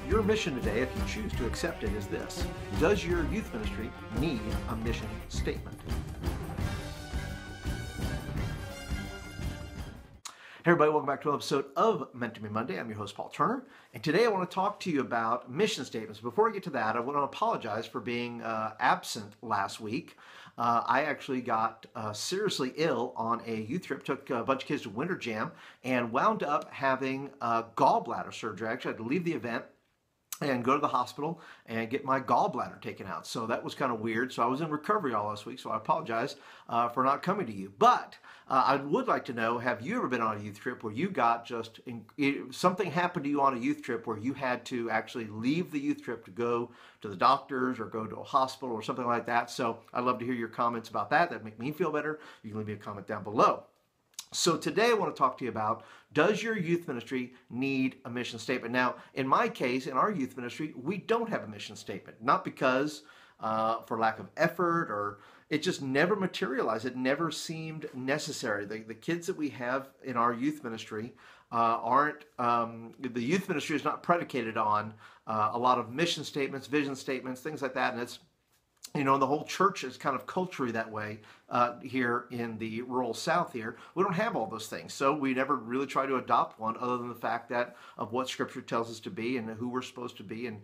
Your mission today, if you choose to accept it, is this. Does your youth ministry need a mission statement? Hey everybody, welcome back to another episode of Meant to Be Monday. I'm your host, Paul Turner, and today I want to talk to you about mission statements. Before I get to that, I want to apologize for being absent last week. I actually got seriously ill on a youth trip, took a bunch of kids to Winter Jam, and wound up having gallbladder surgery. I actually had to leave the event and go to the hospital and get my gallbladder taken out. So that was kind of weird. So I was in recovery all last week, so I apologize for not coming to you. But I would like to know, have you ever been on a youth trip where you got something happened to you on a youth trip where you had to actually leave the youth trip to go to the doctors or go to a hospital or something like that? So I'd love to hear your comments about that. That'd make me feel better. You can leave me a comment down below. So today I want to talk to you about, does your youth ministry need a mission statement? Now, in my case, in our youth ministry, we don't have a mission statement. Not because for lack of effort, or it just never materialized. It never seemed necessary. The kids that we have in our youth ministry the youth ministry is not predicated on a lot of mission statements, vision statements, things like that. And it's, you know, the whole church is kind of culturally that way here in the rural South here. We don't have all those things. So we never really try to adopt one other than the fact that of what Scripture tells us to be and who we're supposed to be and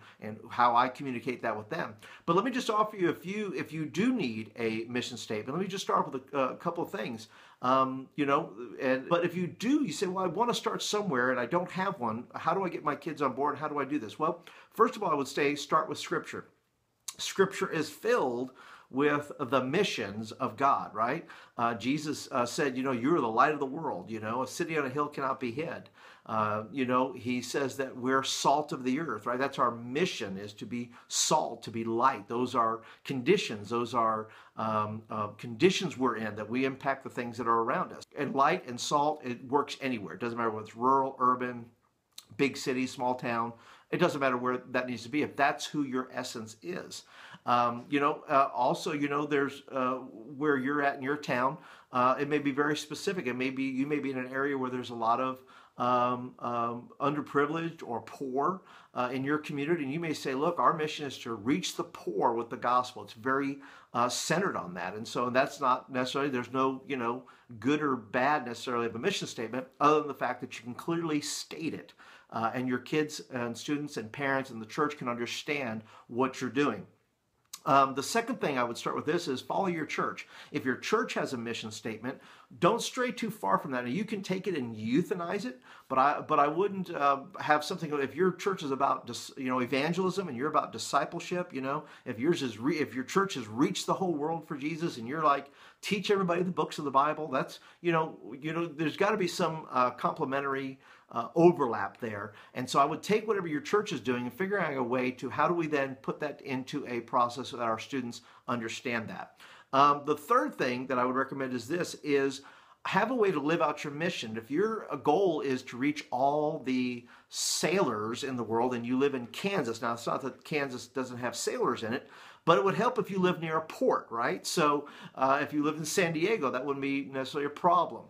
how I communicate that with them. But let me just offer you if you do need a mission statement, let me just start with a couple of things. But if you do, you say, well, I want to start somewhere and I don't have one. How do I get my kids on board? How do I do this? Well, first of all, I would say start with Scripture. Scripture is filled with the missions of God, right? Jesus said, you're the light of the world. A city on a hill cannot be hid. He says that we're salt of the earth, right? That's our mission, is to be salt, to be light. Those are conditions. Those are conditions we're in, that we impact the things that are around us. And light and salt, it works anywhere. It doesn't matter whether it's rural, urban, big city, small town. It doesn't matter where that needs to be if that's who your essence is. There's where you're at in your town. It may be very specific. You may be in an area where there's a lot of underprivileged or poor in your community, and you may say, look, our mission is to reach the poor with the gospel. It's very centered on that, and so that's not necessarily, there's no good or bad necessarily of a mission statement, other than the fact that you can clearly state it, and your kids and students and parents and the church can understand what you're doing. The second thing I would start with this is follow your church. If your church has a mission statement, don't stray too far from that. Now, you can take it and euthanize it, but I wouldn't have something. If your church is about evangelism and you're about discipleship, if your church has reached the whole world for Jesus and you're like, teach everybody the books of the Bible, that's there's got to be some complementary overlap there. And so I would take whatever your church is doing and figure out a way to, how do we then put that into a process so that our students understand that. The third thing that I would recommend is have a way to live out your mission. If your goal is to reach all the sailors in the world and you live in Kansas, now it's not that Kansas doesn't have sailors in it, but it would help if you live near a port, right? So if you lived in San Diego, that wouldn't be necessarily a problem.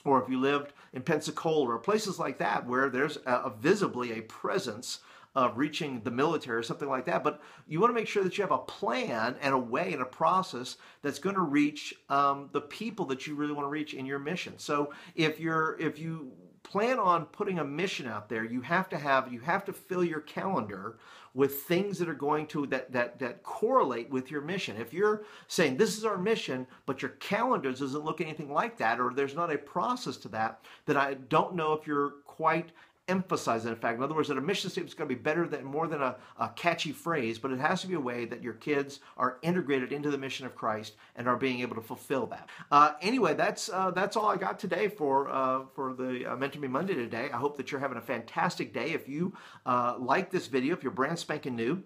Or if you lived in Pensacola or places like that where there's visibly a presence of reaching the military or something like that. But you want to make sure that you have a plan and a way and a process that's going to reach the people that you really want to reach in your mission. So if you plan on putting a mission out there, you have to fill your calendar with things that are going to that correlate with your mission. If you're saying this is our mission, but your calendar doesn't look anything like that, or there's not a process to that, then I don't know if you're quite emphasizing the fact. In other words, that a mission statement is going to be more than a catchy phrase, but it has to be a way that your kids are integrated into the mission of Christ and are being able to fulfill that. Anyway, that's all I got today for the Meant to Be Monday today. I hope that you're having a fantastic day. If you like this video, if you're brand spanking new,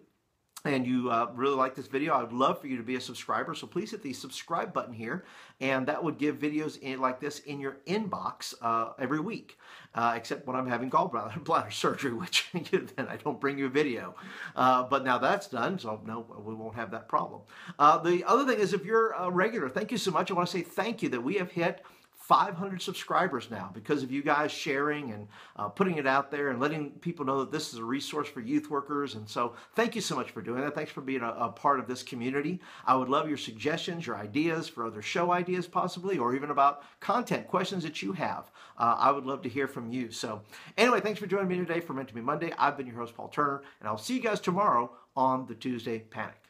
and you really like this video, I would love for you to be a subscriber. So please hit the subscribe button here, and that would give videos like this in your inbox every week, except when I'm having gallbladder surgery, which then I don't bring you a video. But now that's done, so no, we won't have that problem. The other thing is, if you're a regular, thank you so much. I want to say thank you that we have hit 500 subscribers now because of you guys sharing and putting it out there and letting people know that this is a resource for youth workers. And so thank you so much for doing that. Thanks for being a part of this community. I would love your suggestions, your ideas for other show ideas possibly, or even about content, questions that you have. I would love to hear from you. So anyway, thanks for joining me today for Meant to Be Monday. I've been your host, Paul Turner, and I'll see you guys tomorrow on the Tuesday Panic.